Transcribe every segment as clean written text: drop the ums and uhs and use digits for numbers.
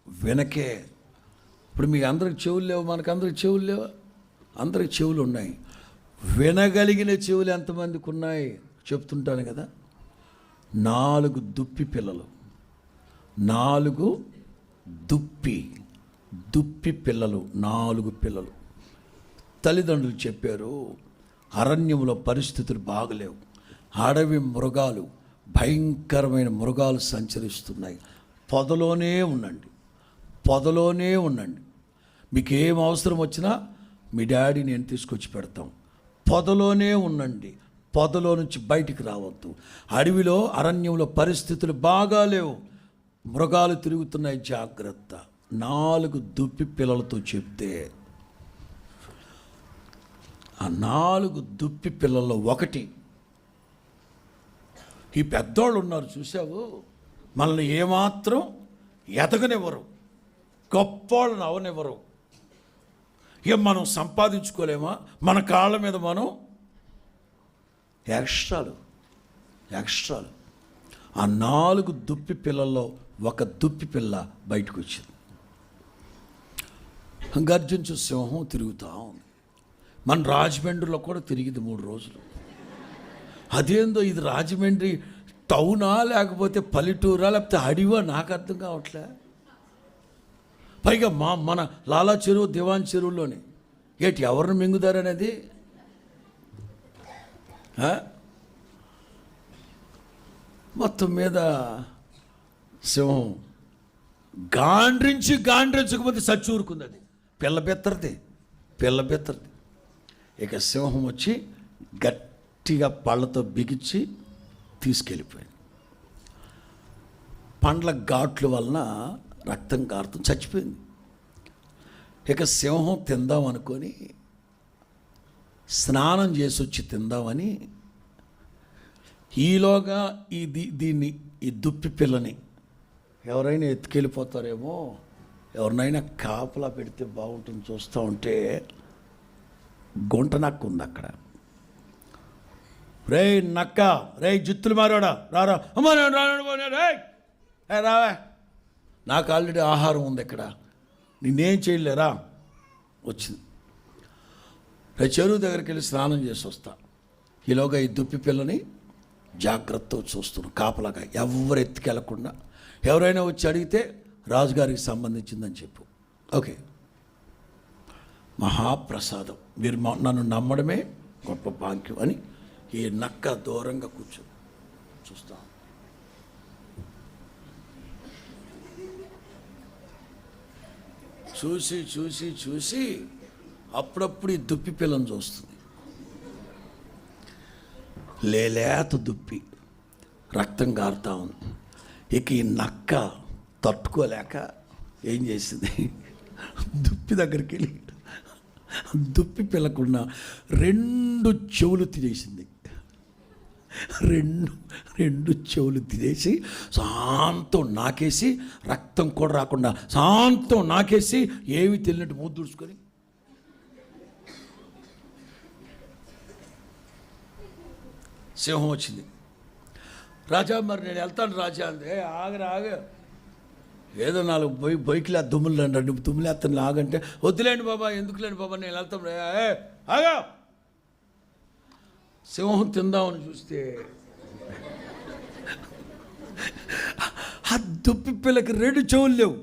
వెనకే. ఇప్పుడు మీకు అందరికి చెవులు లేవు, మనకందరికి చెవులు లేవు. అందరికి చెవులు ఉన్నాయి. వినగలిగిన చెవులు ఎంతమందికి ఉన్నాయి చెప్తుంటాను కదా. 4 దుప్పి పిల్లలు, 4 దుప్పి పిల్లలు, 4 పిల్లలు. తల్లిదండ్రులు చెప్పారు, అరణ్యంలో పరిస్థితులు బాగలేవు, అడవి మృగాలు, భయంకరమైన మృగాలు సంచరిస్తున్నాయి, పొదలోనే ఉండండి. మీకు ఏం అవసరం వచ్చినా మీ డాడీ నేను తీసుకొచ్చి పెడతాం. పొదలోనే ఉండండి, పొదలో నుంచి బయటికి రావద్దు. అడవిలో అరణ్యంలో పరిస్థితులు బాగాలేవు, మృగాలు తిరుగుతున్నాయి, జాగ్రత్త. 4 దుప్పి పిల్లలతో చెప్తే ఆ 4 దుప్పి పిల్లల్లో ఒకటి, ఈ పెద్దోళ్ళు ఉన్నారు చూసావు, మనల్ని ఏమాత్రం ఎదగనివ్వరు, గొప్పోళ్ళని అవనివ్వరు. ఇక మనం సంపాదించుకోలేమా, మన కాళ్ళ మీద మనం ఎక్స్ట్రాలు. ఆ 4 దుప్పి పిల్లల్లో ఒక దుప్పి పిల్ల బయటకు వచ్చింది. గర్జించు సింహం తిరుగుతూ ఉంది. మన రాజమండ్రిలో కూడా తిరిగింది 3 రోజులు. అదేందో ఇది రాజమండ్రి టౌనా లేకపోతే పల్లెటూరా లేకపోతే అడివా నాకు అర్థం కావట్లే. పైగా మన లాలా చెరువు, దివాన్ చెరువులోని ఏటి ఎవరిని మింగుతారనేది. మొత్తం మీద సింహం గాండ్రించకపోతే చచ్చూరుకుంది. అది పిల్ల బెత్తరది. ఇక సింహం వచ్చి గట్టిగా పళ్ళతో బిగించి తీసుకెళ్ళిపోయింది. పండ్ల ఘాట్ల వలన రక్తం కారుతూ చచ్చిపోయింది. ఇక సింహం తిందాం అనుకొని, స్నానం చేసి వచ్చి తిందామని, ఈలోగా ఈ దుప్పి పిల్లని ఎవరైనా ఎత్తుకెళ్ళిపోతారేమో, ఎవరినైనా కాపలా పెడితే బాగుంటుంది చూస్తూ ఉంటే గుంట నక్క ఉంది అక్కడ. రే నక్క, రే జుత్తులు మారాడా, రారా అమ్మా, రావా, నాకు ఆల్రెడీ ఆహారం ఉంది ఇక్కడ, నేనేం చేయలేరా. వచ్చింది. రే చెరువు దగ్గరికి వెళ్ళి స్నానం చేసి వస్తా. ఈలోగా ఈ దుప్పి పిల్లని జాగ్రత్తగా చూస్తున్నాను, కాపలాగా, ఎవరు ఎత్తుకెళ్ళకుండా. ఎవరైనా వచ్చి అడిగితే రాజుగారికి సంబంధించిందని చెప్పు. ఓకే, మహాప్రసాదం, మీరు నన్ను నమ్మడమే గొప్ప భాగ్యం అని ఈ నక్క దూరంగా చూస్తా. చూసి అప్పుడప్పుడు ఈ దుప్పి పిల్లని చూస్తుంది. లేలేత దుప్పి, రక్తం కారుతా ఉంది. ఇక ఈ నక్క తట్టుకోలేక ఏం చేసింది, దుప్పి దగ్గరికి వెళ్ళి దుప్పి పిల్లకున్న 2 చెవులు తినేసింది. 2 చెవులు తినేసి శాంతం నాకేసి, రక్తం కూడా రాకుండా శాంతం నాకేసి, ఏమి తెలియనట్టు మూద్దుడుచుకొని సింహం వచ్చింది. రాజా మరి నేను వెళ్తాను రాజా అంది. ఆగ ఏదో 4 బైకులు దుమ్ములు 2 దుమ్ములు వేస్తాను ఆగంటే, వద్దులేండి బాబా, ఎందుకులేండి బాబా, నేను వెళ్తాను. ఆగా, సింహం తిందామని చూస్తే ఆ దుప్పి పిల్లకి 2 చెవులు లేవు.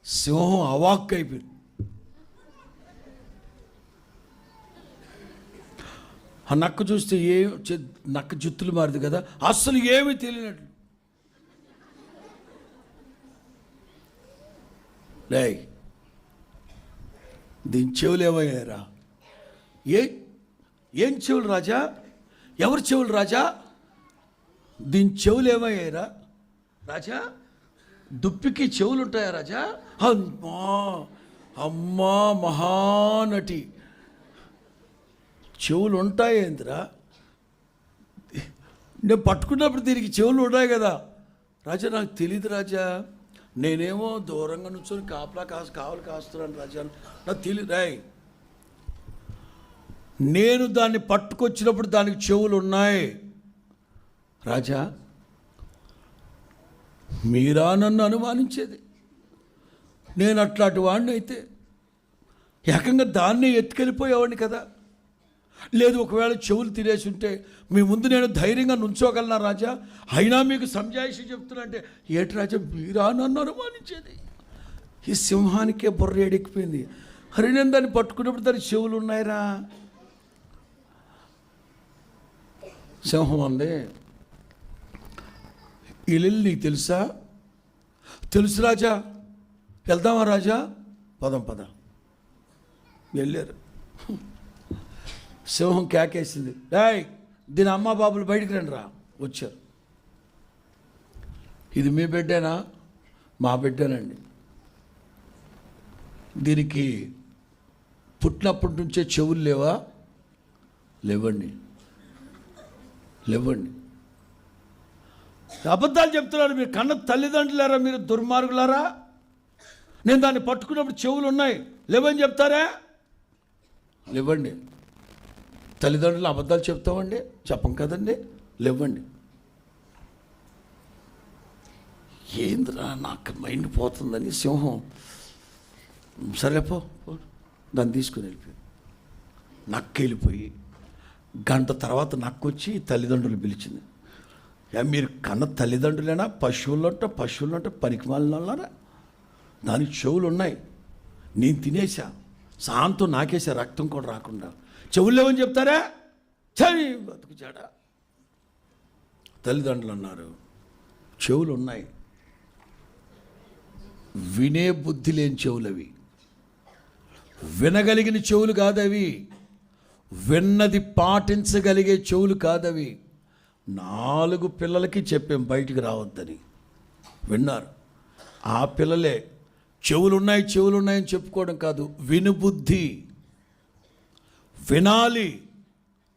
సింహం అవాక్కు అయిపోయింది. ఆ నక్క చూస్తే నక్క జుత్తులు మారింది కదా, అస్సలు ఏమీ తెలియనట్లు. దీని చెవులు ఏమయ్యారా? ఏం చెవులు రాజా? ఎవరి చెవులు రాజా? దీని చెవులు ఏమయ్యారా రాజా? దుప్పికి చెవులు ఉంటాయా రాజా? అమ్మా మహానటి, చెవులు ఉంటాయేంద్రా? నేను పట్టుకున్నప్పుడు దీనికి చెవులు ఉన్నాయి కదా రాజా. నాకు తెలియదు రాజా, నేనేమో దూరంగా నుంచొని కావలి కాస్తున్నాను రాజా, నాకు తెలియదు. నేను దాన్ని పట్టుకొచ్చినప్పుడు దానికి చెవులు ఉన్నాయి రాజా. మీరా నన్ను అనుమానించేది? నేను అట్లాంటి వాడిని అయితే ఏకంగా దాన్నే ఎత్తుకెళ్ళిపోయేవాడిని కదా. లేదు, ఒకవేళ చెవులు తినేసి ఉంటే మీ ముందు నేను ధైర్యంగా నుంచోగలనా రాజా? అయినా మీకు సంజాయిషి చెప్తున్నా అంటే, ఏటి రాజా మీరా నన్ను అనుమానించేది? ఈ సింహానికే బుర్ర ఎడికిపోయింది. అరే, నేను దాన్ని పట్టుకున్నప్పుడు దాని చెవులు ఉన్నాయిరా. సింహం అంది, ఇల్లు నీకు తెలుసా? తెలుసు రాజా. వెళ్దామా రాజా? పద. వెళ్ళారు. సింహం కేకేసింది, డాయ్ దీని అమ్మ బాబులు బయటికి రండి రా. వచ్చారు. ఇది మీ బిడ్డేనా? మా బిడ్డేనండి. దీనికి పుట్టినప్పటి నుంచే చెవులు లేవా? లేవండి. అబద్ధాలు చెప్తున్నారు. మీరు కన్న తల్లిదండ్రులారా? మీరు దుర్మార్గులారా? నేను దాన్ని పట్టుకున్నప్పుడు చెవులు ఉన్నాయి, లేవని చెప్తారా? లేవండి. తల్లిదండ్రులు అబద్ధాలు చెప్తామండి? చెప్పం కదండి. లేవండి. ఏంద్రా నాకు మైండ్ పోతుందని సింహం సరేపో దాన్ని తీసుకుని వెళ్ళిపోయి నక్కెళ్ళిపోయి గంట తర్వాత నక్కొచ్చి తల్లిదండ్రులు పిలిచింది. మీరు కన్న తల్లిదండ్రులేనా? పశువులంట పనికిమాలినారా? దానికి చెవులు ఉన్నాయి, నేను తినేసా, సాంతో నాకేసా, రక్తం కూడా రాకుండా. చెవులు లేవని చెప్తారా? చని బతుకు చెడ. తల్లిదండ్రులు అన్నారు, చెవులు ఉన్నాయి, వినే బుద్ధి లేని చెవులు అవి. వినగలిగిన చెవులు కాదవి, విన్నది పాటించగలిగే చెవులు కాదవి. 4 పిల్లలకి చెప్పాం బయటికి రావద్దని, విన్నారు. ఆ పిల్లలే చెవులున్నాయని చెప్పుకోవడం కాదు, వినుబుద్ధి. వినాలి,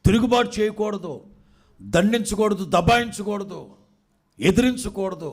తిరుగుబాటు చేయకూడదు, దండించకూడదు, దబాయించకూడదు, ఎదిరించకూడదు.